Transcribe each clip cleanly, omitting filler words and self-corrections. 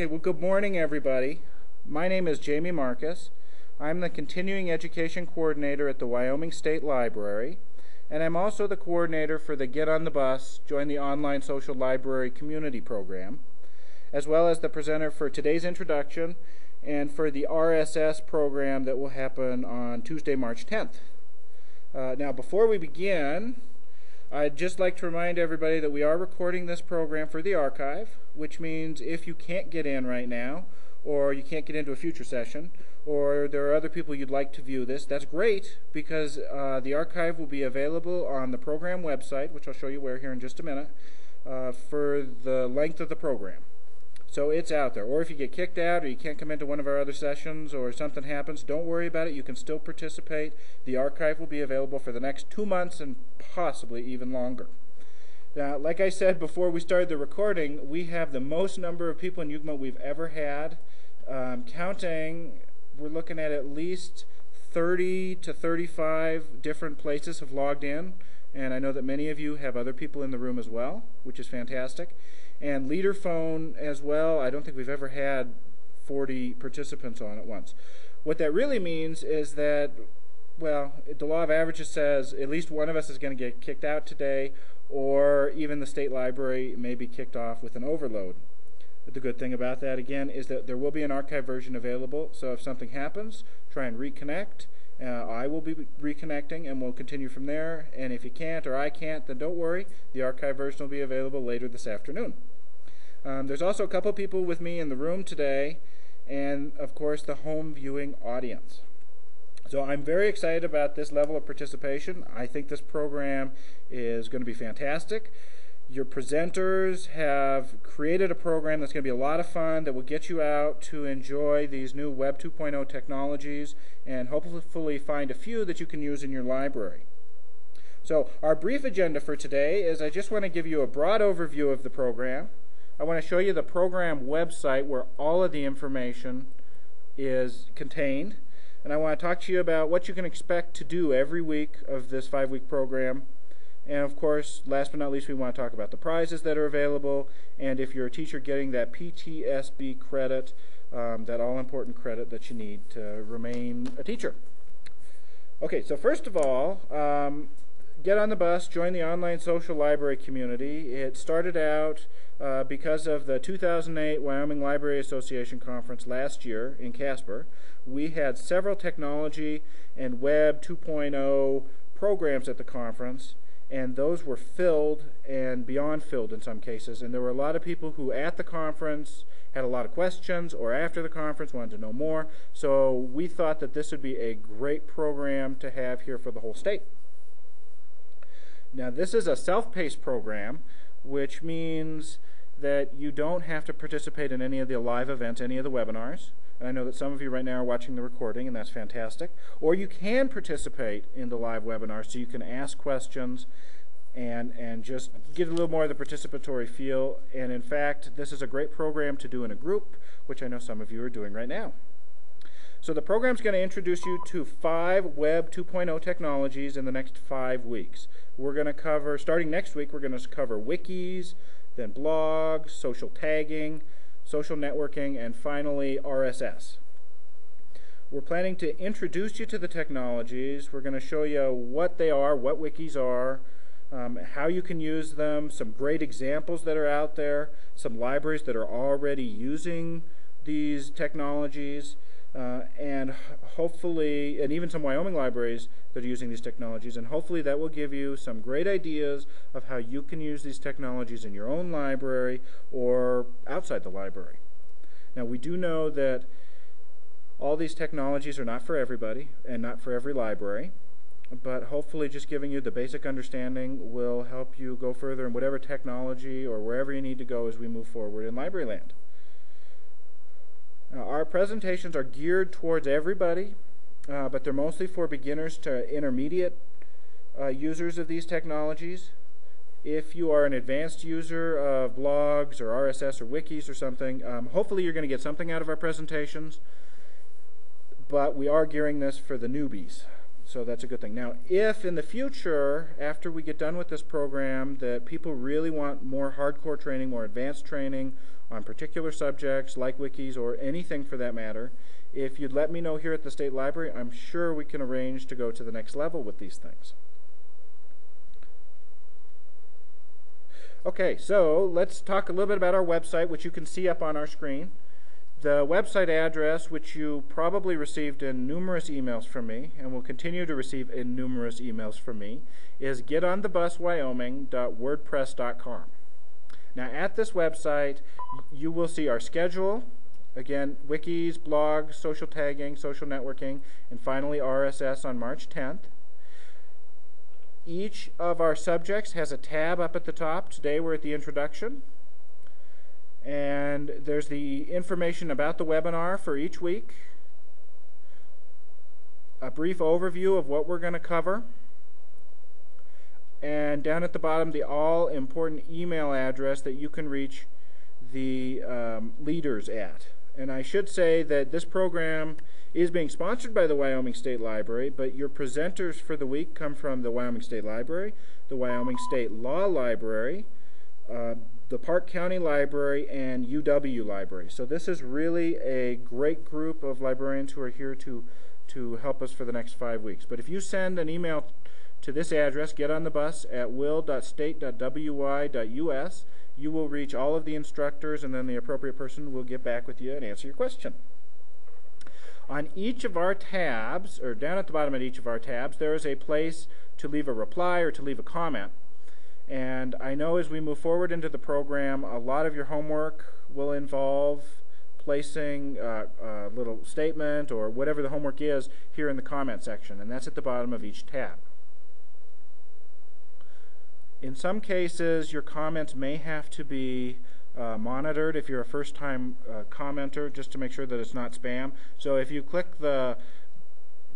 Hey, well, good morning, everybody. My name is Jamie Marcus. I'm the Continuing Education Coordinator at the Wyoming State Library, and I'm also the coordinator for the Get on the Bus, Join the Online Social Library Community Program, as well as the presenter for today's introduction and for the RSS program that will happen on Tuesday, March 10th. Now, before we begin, I'd just like to remind everybody that we are recording this program for the archive, which means if you can't get in right now, or you can't get into a future session, or there are other people you'd like to view this, that's great, because the archive will be available on the program website, which I'll show you where here in just a minute, for the length of the program. So it's out there. Or if you get kicked out or you can't come into one of our other sessions or something happens, don't worry about it. You can still participate. The archive will be available for the next 2 months and possibly even longer. Now, like I said before we started the recording, we have the most number of people in UGMA we've ever had. Counting, we're looking at least 30 to 35 different places have logged in. And I know that many of you have other people in the room as well, which is fantastic. And leader phone as well. I don't think we've ever had 40 participants on at once. What that really means is that, well, the law of averages says at least one of us is going to get kicked out today, or even the state library may be kicked off with an overload. But the good thing about that, again, is that there will be an archive version available, so if something happens, try and reconnect. I will be reconnecting, and we'll continue from there. And if you can't or I can't, then don't worry. The archive version will be available later this afternoon. There's also a couple people with me in the room today, and of course the home viewing audience. So I'm very excited about this level of participation. I think this program is going to be fantastic. Your presenters have created a program that's going to be a lot of fun, that will get you out to enjoy these new Web 2.0 technologies and hopefully find a few that you can use in your library. So our brief agenda for today is I just want to give you a broad overview of the program. I want to show you the program website where all of the information is contained. And I want to talk to you about what you can expect to do every week of this 5-week program. And of course, last but not least, we want to talk about the prizes that are available, and if you're a teacher, getting that PTSB credit, that all-important credit that you need to remain a teacher. Okay, so first of all, get on the bus, join the online social library community. It started out because of the 2008 Wyoming Library Association conference last year in Casper. We had several technology and Web 2.0 programs at the conference, and those were filled and beyond filled in some cases. And there were a lot of people who at the conference had a lot of questions, or after the conference wanted to know more. So we thought that this would be a great program to have here for the whole state. Now, this is a self-paced program, which means that you don't have to participate in any of the live events, any of the webinars. And I know that some of you right now are watching the recording, and that's fantastic. Or you can participate in the live webinar, so you can ask questions and just get a little more of the participatory feel. And in fact, this is a great program to do in a group, which I know some of you are doing right now. So the program's going to introduce you to 5 Web 2.0 technologies in the next 5 weeks. We're going to cover, starting next week, we're going to cover wikis, then blogs, social tagging, social networking, and finally RSS. We're planning to introduce you to the technologies. We're going to show you what they are, what wikis are, how you can use them, some great examples that are out there, some libraries that are already using these technologies, and hopefully, and even some Wyoming libraries that are using these technologies, and hopefully that will give you some great ideas of how you can use these technologies in your own library or outside the library. Now, we do know that all these technologies are not for everybody and not for every library, but hopefully just giving you the basic understanding will help you go further in whatever technology or wherever you need to go as we move forward in library land. Now, our presentations are geared towards everybody, but they're mostly for beginners to intermediate users of these technologies. If you are an advanced user of blogs or RSS or wikis or something, hopefully you're going to get something out of our presentations, but we are gearing this for the newbies. So that's a good thing. Now, if in the future, after we get done with this program, that people really want more hardcore training, more advanced training on particular subjects like wikis or anything for that matter, if you'd let me know here at the State Library, I'm sure we can arrange to go to the next level with these things. Okay, so let's talk a little bit about our website, which you can see up on our screen. The website address, which you probably received in numerous emails from me, and will continue to receive in numerous emails from me, is getonthebuswyoming.wordpress.com. Now, at this website, you will see our schedule, again, wikis, blogs, social tagging, social networking, and finally RSS on March 10th. Each of our subjects has a tab up at the top. Today we're at the introduction. And there's the information about the webinar for each week, a brief overview of what we're going to cover, and down at the bottom the all-important email address that you can reach the leaders at. And I should say that this program is being sponsored by the Wyoming State Library, but your presenters for the week come from the Wyoming State Library, the Wyoming State Law Library, the Park County Library, and UW Library. So this is really a great group of librarians who are here to help us for the next 5 weeks. But if you send an email to this address, getonthebus@will.state.wy.us, you will reach all of the instructors, and then the appropriate person will get back with you and answer your question. On each of our tabs, or down at the bottom of each of our tabs, there is a place to leave a reply or to leave a comment. And I know as we move forward into the program, a lot of your homework will involve placing a little statement or whatever the homework is here in the comment section, and that's at the bottom of each tab. In some cases, your comments may have to be monitored if you're a first-time commenter, just to make sure that it's not spam. So if you click the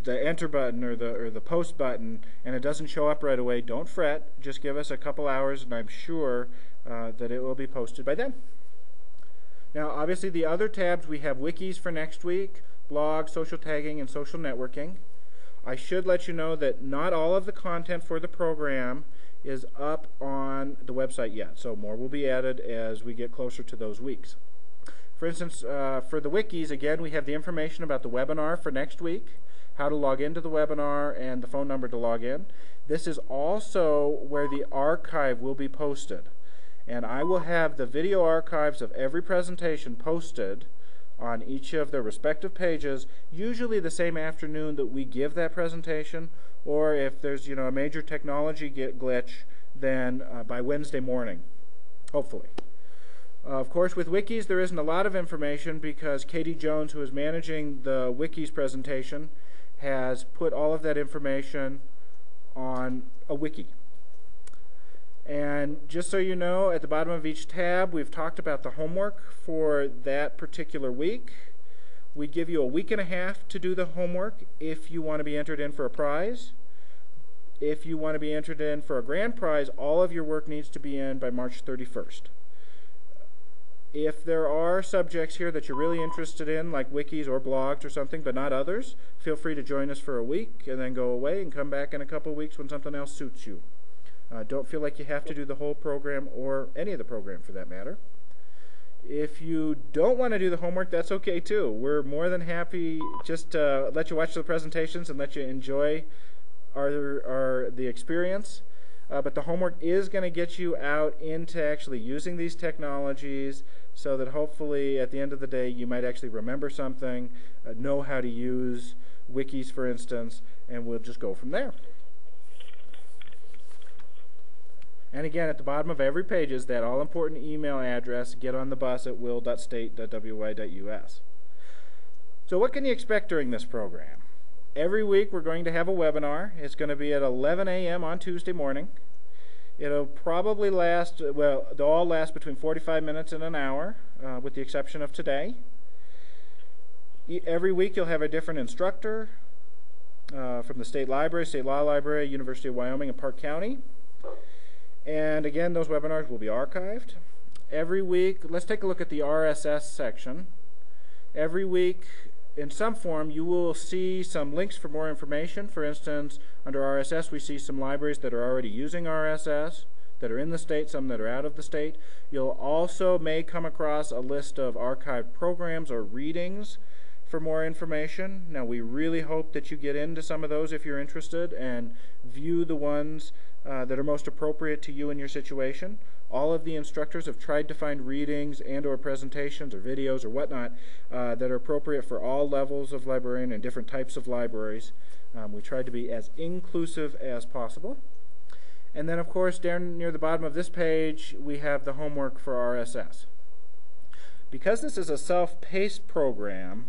enter button or the post button and it doesn't show up right away, don't fret. Just give us a couple hours, and I'm sure that it will be posted by then. Now, obviously, the other tabs, we have wikis for next week, blogs, social tagging, and social networking. I should let you know that not all of the content for the program is up on the website yet, so more will be added as we get closer to those weeks. For instance, for the wikis, again, we have the information about the webinar for next week, how to log into the webinar, and the phone number to log in. This is also where the archive will be posted, and I will have the video archives of every presentation posted on each of their respective pages, usually the same afternoon that we give that presentation, or if there's a major technology glitch, then by Wednesday morning, hopefully. Of course, with wikis, there isn't a lot of information because Katie Jones, who is managing the wikis presentation, has put all of that information on a wiki. And just so you know, at the bottom of each tab, we've talked about the homework for that particular week. We give you a week and a half to do the homework if you want to be entered in for a prize. If you want to be entered in for a grand prize, all of your work needs to be in by March 31st. If there are subjects here that you're really interested in, like wikis or blogs or something, but not others, feel free to join us for a week and then go away and come back in a couple of weeks when something else suits you. Don't feel like you have to do the whole program or any of the program for that matter. If you don't want to do the homework, that's okay too. We're more than happy just to let you watch the presentations and let you enjoy the experience. But the homework is going to get you out into actually using these technologies so that hopefully at the end of the day you might actually remember something, know how to use wikis, for instance, and we'll just go from there. And again, at the bottom of every page is that all-important email address, getonthebus@will.state.wy.us. So what can you expect during this program? Every week we're going to have a webinar. It's going to be at 11 a.m. on Tuesday morning. It'll probably last, well, they'll all last between 45 minutes and an hour, with the exception of today. Every week you'll have a different instructor from the State Library, State Law Library, University of Wyoming, and Park County. And again, those webinars will be archived. Every week, let's take a look at the RSS section. Every week in some form, you will see some links for more information. For instance, under RSS, we see some libraries that are already using RSS, that are in the state, some that are out of the state. You'll also may come across a list of archived programs or readings for more information. Now, we really hope that you get into some of those if you're interested and view the ones that are most appropriate to you and your situation. All of the instructors have tried to find readings and or presentations or videos or whatnot that are appropriate for all levels of librarian and different types of libraries. We tried to be as inclusive as possible. And then, of course, down near the bottom of this page, we have the homework for RSS. Because this is a self-paced program,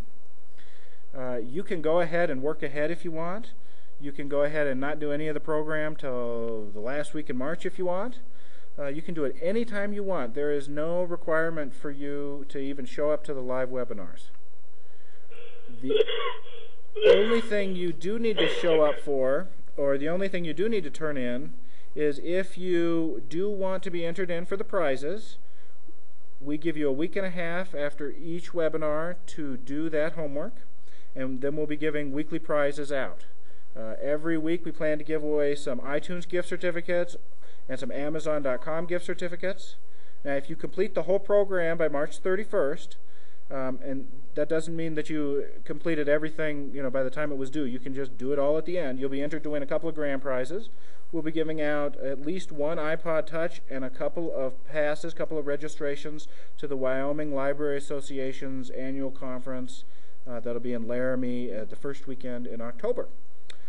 you can go ahead and work ahead if you want. You can go ahead and not do any of the program till the last week in March if you want. You can do it anytime you want. There is no requirement for you to even show up to the live webinars. The only thing you do need to show up for, or the only thing you do need to turn in, is if you do want to be entered in for the prizes. We give you a week and a half after each webinar to do that homework, and then we'll be giving weekly prizes out. Every week we plan to give away some iTunes gift certificates and some Amazon.com gift certificates. Now, if you complete the whole program by March 31st, and that doesn't mean that you completed everything, by the time it was due. You can just do it all at the end. You'll be entered to win a couple of grand prizes. We'll be giving out at least one iPod Touch and a couple of passes, couple of registrations to the Wyoming Library Association's annual conference. That'll be in Laramie at the first weekend in October.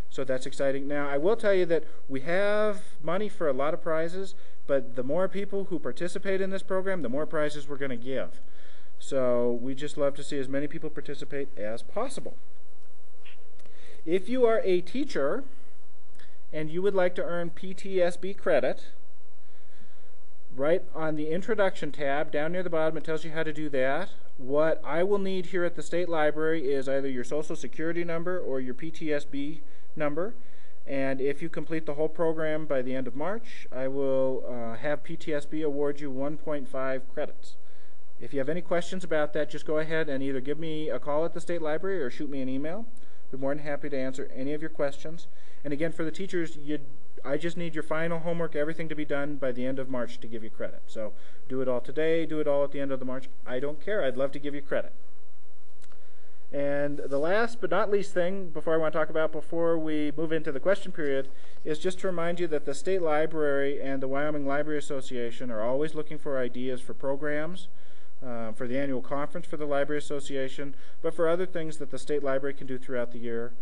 So that's exciting. Now, I will tell you that we have money for a lot of prizes, but the more people who participate in this program, the more prizes we're going to give. So we just love to see as many people participate as possible. If you are a teacher and you would like to earn PTSB credit, right on the Introduction tab, down near the bottom, it tells you how to do that. What I will need here at the State Library is either your Social Security number or your PTSB number. And if you complete the whole program by the end of March, I will have PTSB award you 1.5 credits. If you have any questions about that, just go ahead and either give me a call at the State Library or shoot me an email. I'll be more than happy to answer any of your questions. And again, for the teachers, I just need your final homework, everything to be done by the end of March to give you credit. So do it all today, do it all at the end of the March. I don't care. I'd love to give you credit. And the last but not least thing before I want to talk about before we move into the question period is just to remind you that the State Library and the Wyoming Library Association are always looking for ideas for programs, for the annual conference for the Library Association, but for other things that the State Library can do throughout the year.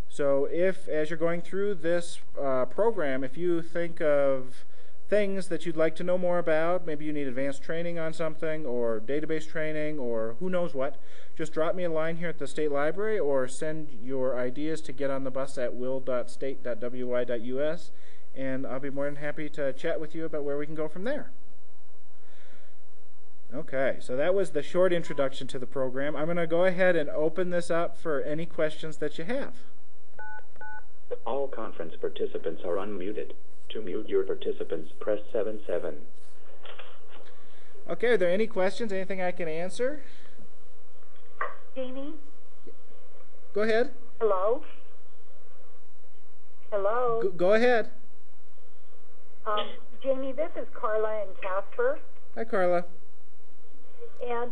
So if, as you're going through this program, if you think of things that you'd like to know more about, maybe you need advanced training on something or database training or who knows what, just drop me a line here at the State Library or send your ideas to getonthebus@will.state.wy.us, and I'll be more than happy to chat with you about where we can go from there. Okay, so that was the short introduction to the program. I'm going to go ahead and open this up for any questions that you have. All conference participants are unmuted. To mute your participants, press 7-7. Okay, are there any questions? Anything I can answer? Jamie? Go ahead. Hello? Hello? Go ahead. Jamie, this is Carla in Casper. Hi, Carla. And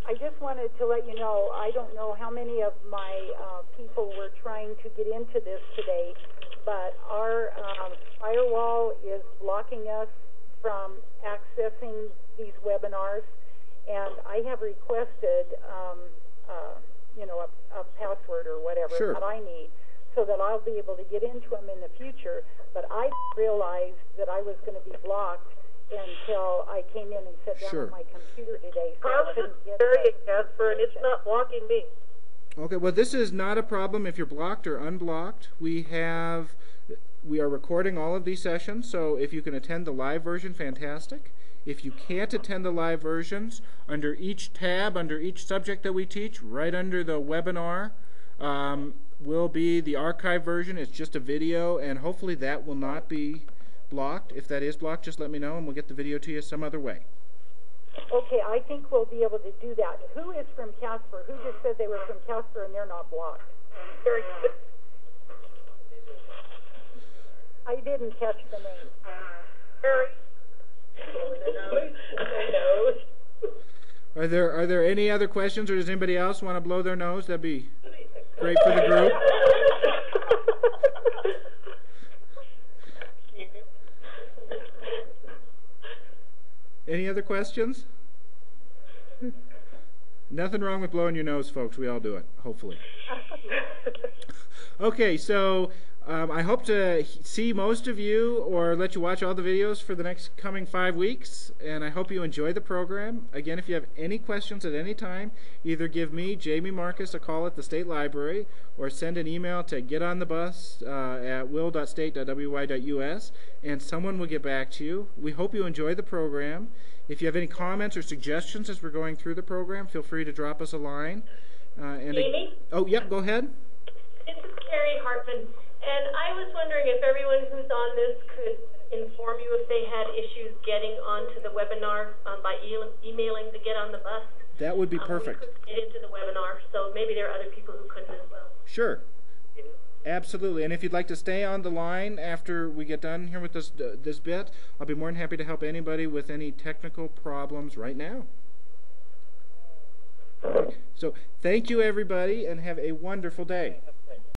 I just wanted to let you know, I don't know how many of my people were trying to get into this today, but our firewall is blocking us from accessing these webinars, and I have requested, a password or whatever that I need so that I'll be able to get into them in the future, but I realized that I was going to be blocked until I came in and sat down on my computer today. So I couldn't get Casper, and it's not blocking me. Okay, well, this is not a problem if you're blocked or unblocked. We are recording all of these sessions, so if you can attend the live version, fantastic. If you can't attend the live versions, under each tab, under each subject that we teach, right under the webinar, will be the archive version. It's just a video, and hopefully that will not be blocked. If that is blocked, just let me know, and we'll get the video to you some other way. Okay, I think we'll be able to do that. Who is from Casper? Who just said they were from Casper and they're not blocked? Very good. I didn't catch the name. Harry. Are there any other questions, or does anybody else want to blow their nose? That'd be great for the group. Any other questions? Nothing wrong with blowing your nose, folks. We all do it, hopefully. Okay, so I hope to see most of you or let you watch all the videos for the next coming 5 weeks, and I hope you enjoy the program. Again, if you have any questions at any time, either give me, Jamie Marcus, a call at the State Library, or send an email to getonthebus at will.state.wy.us, and someone will get back to you. We hope you enjoy the program. If you have any comments or suggestions as we're going through the program, feel free to drop us a line. Jamie? Oh, yep, go ahead. This is Carrie Hartman, and I was wondering if everyone who's on this could inform you if they had issues getting onto the webinar by emailing the Get on the Bus. That would be perfect. We couldn't get into the webinar, so maybe there are other people who couldn't as well. Sure. Absolutely. And if you'd like to stay on the line after we get done here with this bit, I'll be more than happy to help anybody with any technical problems right now. So thank you, everybody, and have a wonderful day.